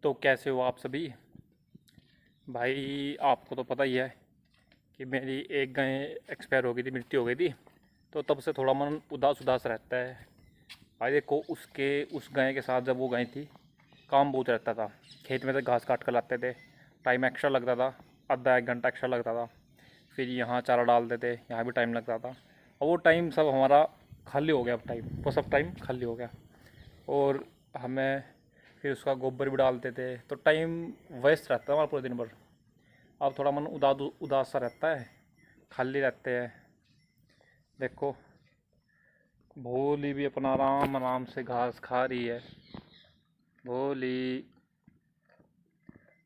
तो कैसे हो आप सभी। भाई आपको तो पता ही है कि मेरी एक गाय एक्सपायर हो गई थी, मृत्यु हो गई थी। तो तब से थोड़ा मन उदास उदास रहता है। भाई देखो, उस गाय के साथ जब वो गाय थी, काम बहुत रहता था। खेत में से घास काट कर लाते थे, टाइम एक्स्ट्रा लगता था, आधा एक घंटा एक्स्ट्रा लगता था। फिर यहाँ चारा डालते थे, यहाँ भी टाइम लगता था। और वो टाइम सब हमारा खाली हो गया। अब टाइम वो सब टाइम खाली हो गया। और हमें फिर उसका गोबर भी डालते थे, तो टाइम वेस्ट रहता है हमारा पूरे दिन भर। अब थोड़ा मन उदास सा रहता है, खाली रहते हैं। देखो, भोली भी अपना आराम आराम से घास खा रही है। भोली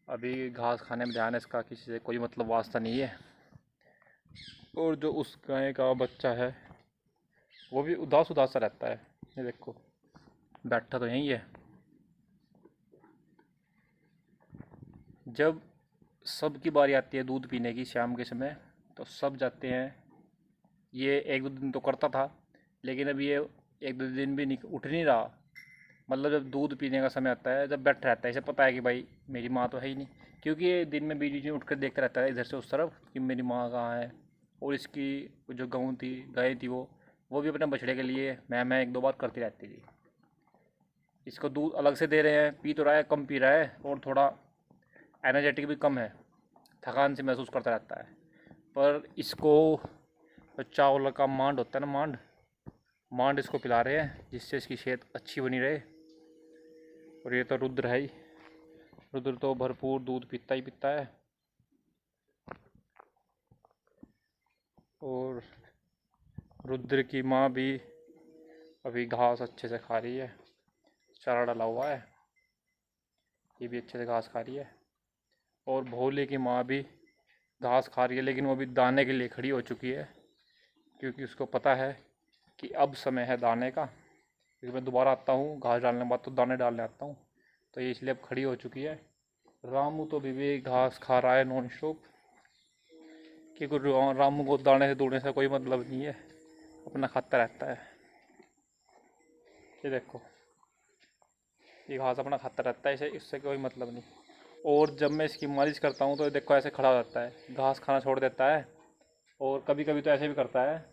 अभी घास खाने में ध्यान है इसका, किसी से कोई मतलब वास्ता नहीं है। और जो उस गाय का बच्चा है वो भी उदास उदास सा रहता है। ये देखो, बैठा तो यहीं है। जब सबकी बारी आती है दूध पीने की शाम के समय, तो सब जाते हैं। ये एक दो दिन तो करता था, लेकिन अब ये एक दो दिन भी नहीं उठ नहीं रहा। मतलब जब दूध पीने का समय आता है, जब बैठ रहता है, इसे पता है कि भाई मेरी माँ तो है ही नहीं। क्योंकि ये दिन में बीच बीच में उठ कर देखता रहता है इधर से उस तरफ कि मेरी माँ कहाँ है। और इसकी जो गऊ थी, गाय थी, वो भी अपने बछड़े के लिए मैं एक दो बार करती रहती थी। इसको दूध अलग से दे रहे हैं, पी तो रहा है, कम पी रहा है, और थोड़ा एनर्जेटिक भी कम है, थकान से महसूस करता रहता है। पर इसको चावल का मांड होता है ना, मांड मांड इसको पिला रहे हैं, जिससे इसकी सेहत अच्छी बनी रहे। और ये तो रुद्र है ही। रुद्र तो भरपूर दूध पीता ही पीता है। और रुद्र की माँ भी अभी घास अच्छे से खा रही है, चारा डाला हुआ है, ये भी अच्छे से घास खा रही है। और भोले की माँ भी घास खा रही है, लेकिन वो भी दाने के लिए खड़ी हो चुकी है, क्योंकि उसको पता है कि अब समय है दाने का। क्योंकि मैं दोबारा आता हूँ घास डालने के बाद, तो दाने डालने आता हूँ, तो ये इसलिए अब खड़ी हो चुकी है। रामू तो अभी भी घास खा रहा है नॉन स्टॉप, क्योंकि रामू को दाने से दूने से कोई मतलब नहीं है, अपना खाता रहता है। ये देखो, ये घास अपना खाता रहता है, इसे इससे कोई मतलब नहीं। और जब मैं इसकी मालिश करता हूँ तो ये देखो ऐसे खड़ा हो जाता है, घास खाना छोड़ देता है। और कभी कभी तो ऐसे भी करता है,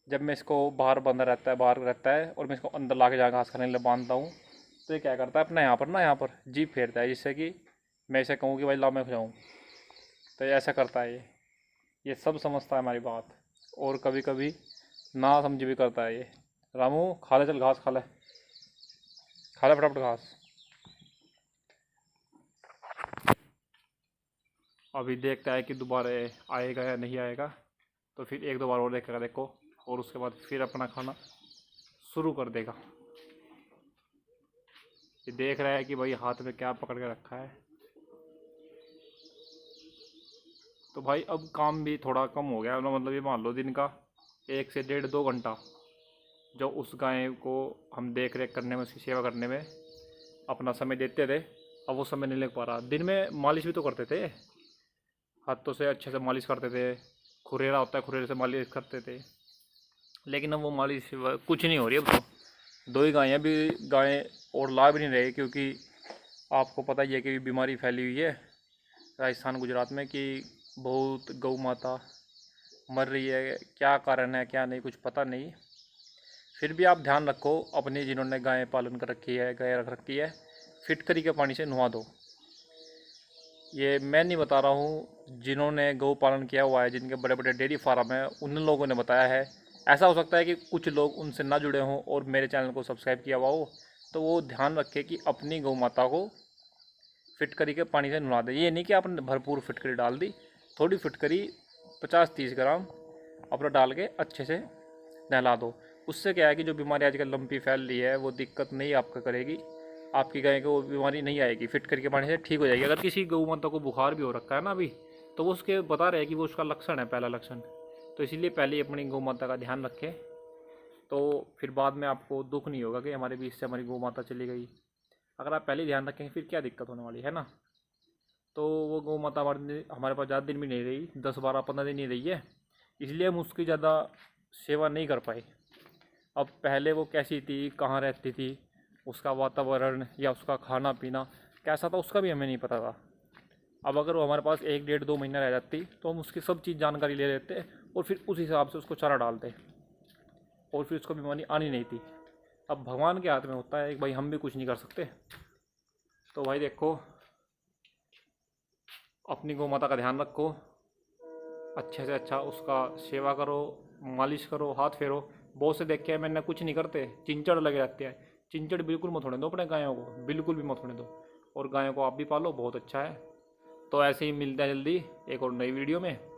जब मैं इसको बाहर रहता है और मैं इसको अंदर ला के जहाँ घास खाने के लिए बांधता हूँ, तो ये क्या करता है, अपना यहाँ पर जीभ फेरता है, जिससे कि मैं इसे कहूँ कि भाई ला मैं जाऊँ। तो ये ऐसा करता है ये सब समझता है हमारी बात। और कभी कभी ना समझ भी करता है ये। रामू खा ले, चल घास खा ले, खा ले फटाफट घास। अभी देखता है कि दोबारा आएगा या नहीं आएगा, तो फिर एक दो बार और देखेगा, देखो। और उसके बाद फिर अपना खाना शुरू कर देगा। ये देख रहा है कि भाई हाथ में क्या पकड़ के रखा है। तो भाई अब काम भी थोड़ा कम हो गया, मतलब ये मान लो दिन का 1 से 1.5 2 घंटा जो उस गाय को हम देख रेख करने में, उसकी सेवा करने में अपना समय देते थे, अब वो समय नहीं लग पा रहा। दिन में मालिश भी तो करते थे, हाथों से अच्छे से मालिश करते थे, खुरेरा होता है, खुरेरे से मालिश करते थे। लेकिन अब वो मालिश कुछ नहीं हो रही। अब तो दो ही गायें भी, गायें और ला भी नहीं रहे, क्योंकि आपको पता ही है कि बीमारी फैली हुई है राजस्थान गुजरात में, कि बहुत गौ माता मर रही है। क्या कारण है क्या नहीं, कुछ पता नहीं। फिर भी आप ध्यान रखो, अपनी जिन्होंने गाय पालन कर रखी है, गाय रख रखी है, फिटकरी के पानी से नहा दो। ये मैं नहीं बता रहा हूँ, जिन्होंने गौ पालन किया हुआ है, जिनके बड़े बड़े डेयरी फार्म है, उन लोगों ने बताया है। ऐसा हो सकता है कि कुछ लोग उनसे ना जुड़े हों और मेरे चैनल को सब्सक्राइब किया हुआ हो, तो वो ध्यान रखे कि अपनी गौ माता को फिटकरी के पानी से नहला दे। ये नहीं कि आपने भरपूर फिटकरी डाल दी, थोड़ी फिटकरी 50-30 ग्राम अपना डाल के अच्छे से नहला दो। उससे क्या है कि जो बीमारी आजकल लंपी फैल रही है, वो दिक्कत नहीं आपका करेगी। आपकी गाय को वो बीमारी नहीं आएगी, फिटकरी के पानी से ठीक हो जाएगी। अगर किसी गौ माता को बुखार भी हो रखा है ना अभी, तो वो उसके बता रहे हैं कि वो उसका लक्षण है, पहला लक्षण। तो इसीलिए पहले ही अपनी गौ माता का ध्यान रखें, तो फिर बाद में आपको दुख नहीं होगा कि हमारे बीच से हमारी गौ माता चली गई। अगर आप पहले ध्यान रखेंगे, फिर क्या दिक्कत होने वाली है ना। तो वो गौ माता हमारे पास ज़्यादा दिन भी नहीं रही, 10 12 15 दिन नहीं रही है, इसलिए हम उसकी ज़्यादा सेवा नहीं कर पाए। अब पहले वो कैसी थी, कहाँ रहती थी, उसका वातावरण या उसका खाना पीना कैसा था उसका भी हमें नहीं पता था। अब अगर वो हमारे पास 1 डेढ़ 2 महीना रह जाती तो हम उसकी सब चीज़ जानकारी ले लेते और फिर उस हिसाब से उसको चारा डालते और फिर उसको बीमारी आनी नहीं थी। अब भगवान के हाथ में होता है कि भाई हम भी कुछ नहीं कर सकते। तो भाई देखो, अपनी गौ माता का ध्यान रखो, अच्छे से अच्छा उसका सेवा करो, मालिश करो, हाथ फेरो। बहुत से देख के मैंने कुछ नहीं करते, चिंचड़ लगे रहते हैं। चिंचड़ बिल्कुल मत होने दो अपने गायों को, बिल्कुल भी मत होने दो। और गायों को आप भी पालो, बहुत अच्छा है। तो ऐसे ही मिलते हैं जल्दी एक और नई वीडियो में।